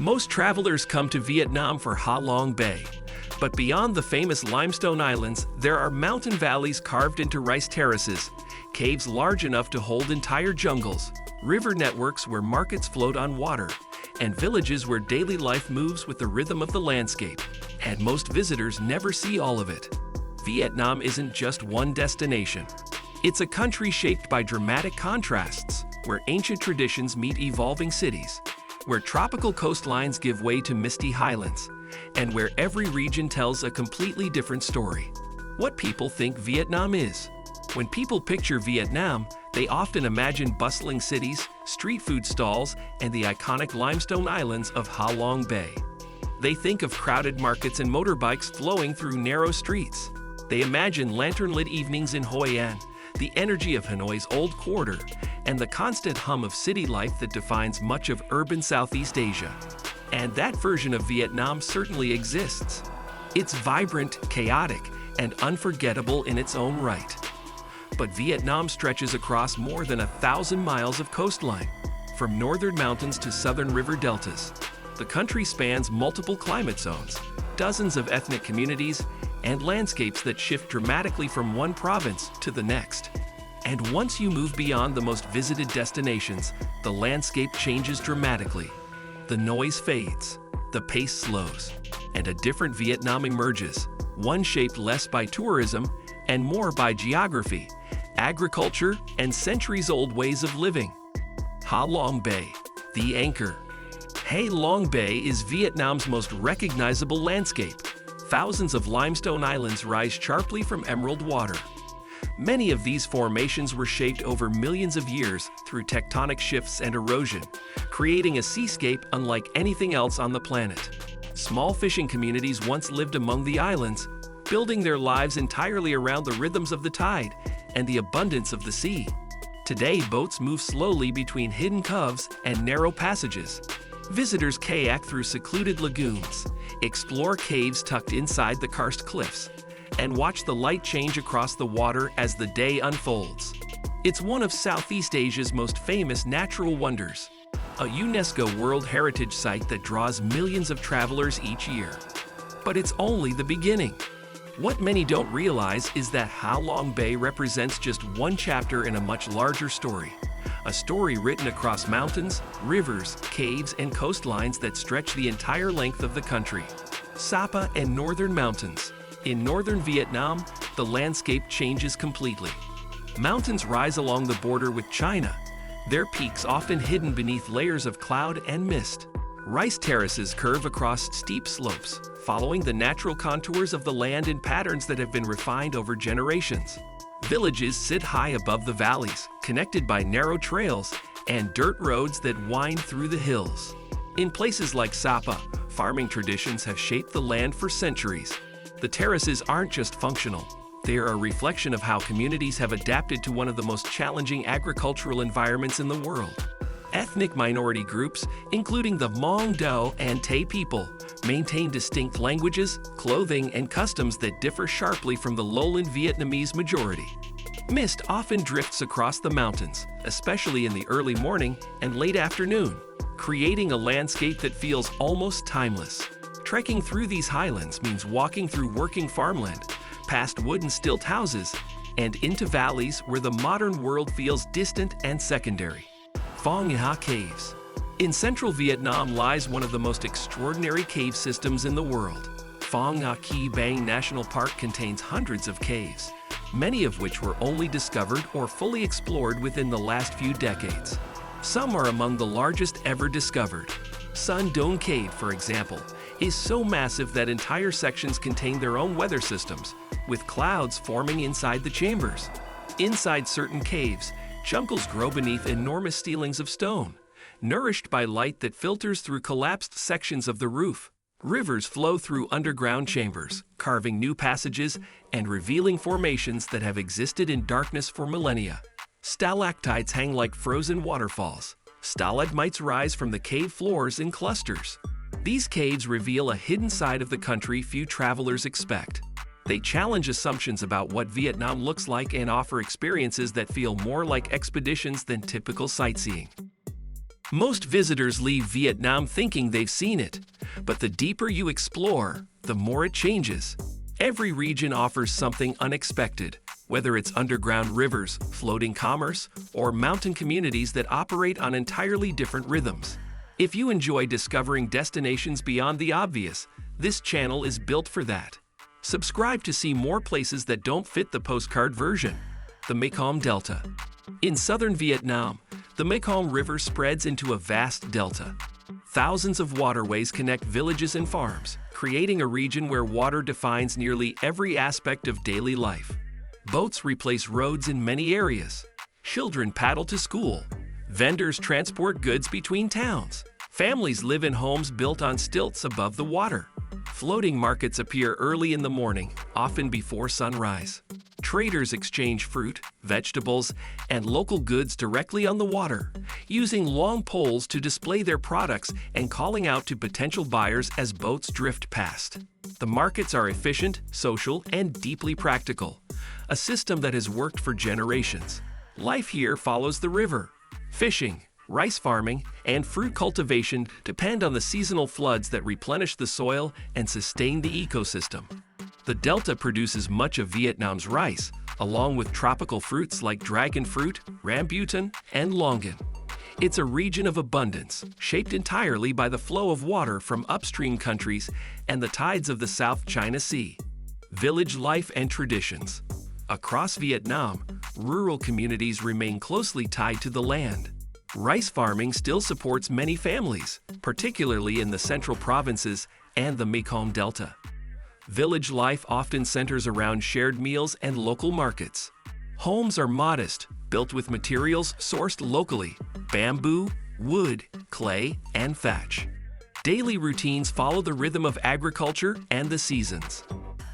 Most travelers come to Vietnam for Ha Long Bay. But beyond the famous limestone islands, there are mountain valleys carved into rice terraces, caves large enough to hold entire jungles, river networks where markets float on water, and villages where daily life moves with the rhythm of the landscape. And most visitors never see all of it. Vietnam isn't just one destination. It's a country shaped by dramatic contrasts, where ancient traditions meet evolving cities, where tropical coastlines give way to misty highlands, and where every region tells a completely different story. What people think Vietnam is. When people picture Vietnam, they often imagine bustling cities, street food stalls, and the iconic limestone islands of Ha Long Bay. They think of crowded markets and motorbikes flowing through narrow streets. They imagine lantern-lit evenings in Hoi An, the energy of Hanoi's Old Quarter, and the constant hum of city life that defines much of urban Southeast Asia. And that version of Vietnam certainly exists. It's vibrant, chaotic, and unforgettable in its own right. But Vietnam stretches across more than 1,000 miles of coastline, from northern mountains to southern river deltas. The country spans multiple climate zones, dozens of ethnic communities, and landscapes that shift dramatically from one province to the next. And once you move beyond the most visited destinations, the landscape changes dramatically. The noise fades, the pace slows, and a different Vietnam emerges, one shaped less by tourism and more by geography, agriculture, and centuries-old ways of living. Ha Long Bay, the anchor. Ha Long Bay is Vietnam's most recognizable landscape. Thousands of limestone islands rise sharply from emerald water. Many of these formations were shaped over millions of years through tectonic shifts and erosion, creating a seascape unlike anything else on the planet. Small fishing communities once lived among the islands, building their lives entirely around the rhythms of the tide and the abundance of the sea. Today, boats move slowly between hidden coves and narrow passages. Visitors kayak through secluded lagoons, explore caves tucked inside the karst cliffs, and watch the light change across the water as the day unfolds. It's one of Southeast Asia's most famous natural wonders, a UNESCO World Heritage Site that draws millions of travelers each year. But it's only the beginning. What many don't realize is that Ha Long Bay represents just one chapter in a much larger story. A story written across mountains, rivers, caves, and coastlines that stretch the entire length of the country. Sapa and Northern Mountains. In northern Vietnam, the landscape changes completely. Mountains rise along the border with China, their peaks often hidden beneath layers of cloud and mist. Rice terraces curve across steep slopes, following the natural contours of the land in patterns that have been refined over generations. Villages sit high above the valleys, connected by narrow trails and dirt roads that wind through the hills. In places like Sapa, farming traditions have shaped the land for centuries. The terraces aren't just functional. They are a reflection of how communities have adapted to one of the most challenging agricultural environments in the world. Ethnic minority groups, including the Mong Do and Tay people, maintain distinct languages, clothing, and customs that differ sharply from the lowland Vietnamese majority. Mist often drifts across the mountains, especially in the early morning and late afternoon, creating a landscape that feels almost timeless. Trekking through these highlands means walking through working farmland, past wooden stilt houses, and into valleys where the modern world feels distant and secondary. Phong Nha Caves. In central Vietnam lies one of the most extraordinary cave systems in the world. Phong Nha Ke Bang National Park contains hundreds of caves, many of which were only discovered or fully explored within the last few decades. Some are among the largest ever discovered. Sun Dong Cave, for example, is so massive that entire sections contain their own weather systems, with clouds forming inside the chambers. Inside certain caves, jungles grow beneath enormous ceilings of stone, nourished by light that filters through collapsed sections of the roof. Rivers flow through underground chambers, carving new passages and revealing formations that have existed in darkness for millennia. Stalactites hang like frozen waterfalls. Stalagmites rise from the cave floors in clusters. These caves reveal a hidden side of the country few travelers expect. They challenge assumptions about what Vietnam looks like and offer experiences that feel more like expeditions than typical sightseeing. Most visitors leave Vietnam thinking they've seen it, but the deeper you explore, the more it changes. Every region offers something unexpected, whether it's underground rivers, floating commerce, or mountain communities that operate on entirely different rhythms. If you enjoy discovering destinations beyond the obvious, this channel is built for that. Subscribe to see more places that don't fit the postcard version. The Mekong Delta. In southern Vietnam, the Mekong River spreads into a vast delta. Thousands of waterways connect villages and farms, creating a region where water defines nearly every aspect of daily life. Boats replace roads in many areas. Children paddle to school. Vendors transport goods between towns. Families live in homes built on stilts above the water. Floating markets appear early in the morning, often before sunrise. Traders exchange fruit, vegetables, and local goods directly on the water, using long poles to display their products and calling out to potential buyers as boats drift past. The markets are efficient, social, and deeply practical, a system that has worked for generations. Life here follows the river. Fishing, rice farming, and fruit cultivation depend on the seasonal floods that replenish the soil and sustain the ecosystem. The delta produces much of Vietnam's rice, along with tropical fruits like dragon fruit, rambutan, and longan. It's a region of abundance, shaped entirely by the flow of water from upstream countries and the tides of the South China Sea. Village life and traditions. Across Vietnam, rural communities remain closely tied to the land. Rice farming still supports many families, particularly in the central provinces and the Mekong Delta. Village life often centers around shared meals and local markets. Homes are modest, built with materials sourced locally: bamboo, wood, clay, and thatch. Daily routines follow the rhythm of agriculture and the seasons.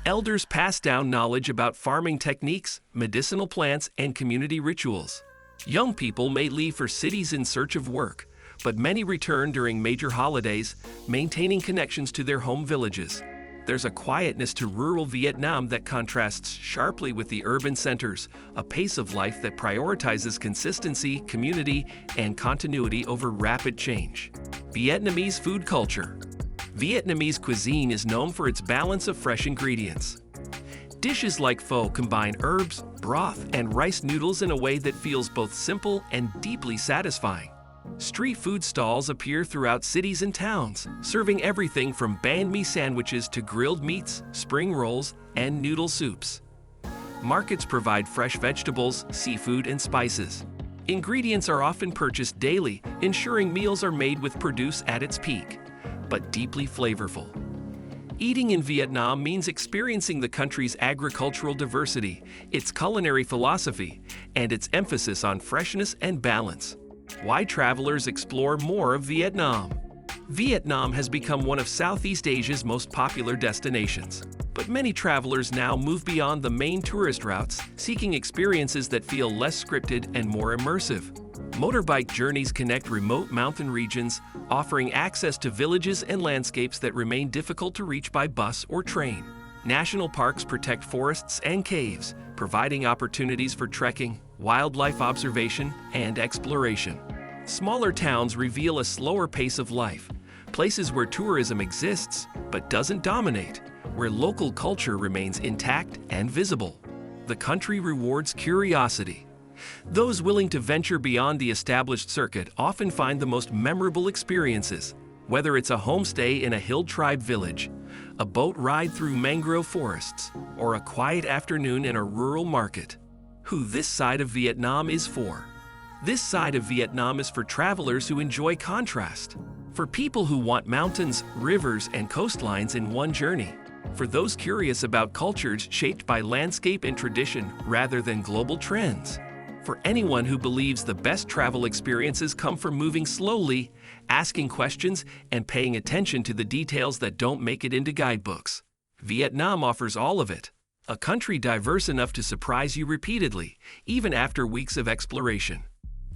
Elders pass down knowledge about farming techniques, medicinal plants, and community rituals. Young people may leave for cities in search of work, but many return during major holidays, maintaining connections to their home villages. There's a quietness to rural Vietnam that contrasts sharply with the urban centers, a pace of life that prioritizes consistency, community, and continuity over rapid change. Vietnamese food culture. Vietnamese cuisine is known for its balance of fresh ingredients. Dishes like pho combine herbs, broth, and rice noodles in a way that feels both simple and deeply satisfying. Street food stalls appear throughout cities and towns, serving everything from banh mi sandwiches to grilled meats, spring rolls, and noodle soups. Markets provide fresh vegetables, seafood, and spices. Ingredients are often purchased daily, ensuring meals are made with produce at its peak, but deeply flavorful. Eating in Vietnam means experiencing the country's agricultural diversity, its culinary philosophy, and its emphasis on freshness and balance. Why travelers explore more of Vietnam? Vietnam has become one of Southeast Asia's most popular destinations, but many travelers now move beyond the main tourist routes, seeking experiences that feel less scripted and more immersive. Motorbike journeys connect remote mountain regions, offering access to villages and landscapes that remain difficult to reach by bus or train. National parks protect forests and caves, providing opportunities for trekking, wildlife observation, and exploration. Smaller towns reveal a slower pace of life, places where tourism exists but doesn't dominate, where local culture remains intact and visible. The country rewards curiosity. Those willing to venture beyond the established circuit often find the most memorable experiences, whether it's a homestay in a hill tribe village, a boat ride through mangrove forests, or a quiet afternoon in a rural market. Who this side of Vietnam is for? This side of Vietnam is for travelers who enjoy contrast, for people who want mountains, rivers, and coastlines in one journey, for those curious about cultures shaped by landscape and tradition rather than global trends, for anyone who believes the best travel experiences come from moving slowly, asking questions, and paying attention to the details that don't make it into guidebooks. Vietnam offers all of it. A country diverse enough to surprise you repeatedly, even after weeks of exploration.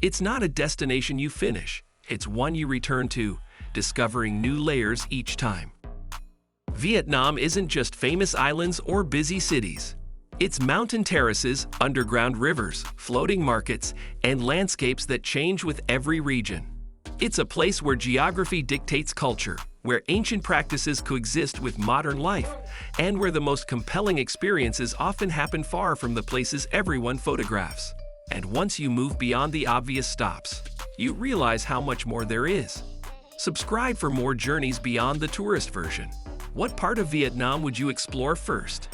It's not a destination you finish, it's one you return to, discovering new layers each time. Vietnam isn't just famous islands or busy cities. It's mountain terraces, underground rivers, floating markets, and landscapes that change with every region. It's a place where geography dictates culture, where ancient practices coexist with modern life, and where the most compelling experiences often happen far from the places everyone photographs. And once you move beyond the obvious stops, you realize how much more there is. Subscribe for more journeys beyond the tourist version. What part of Vietnam would you explore first?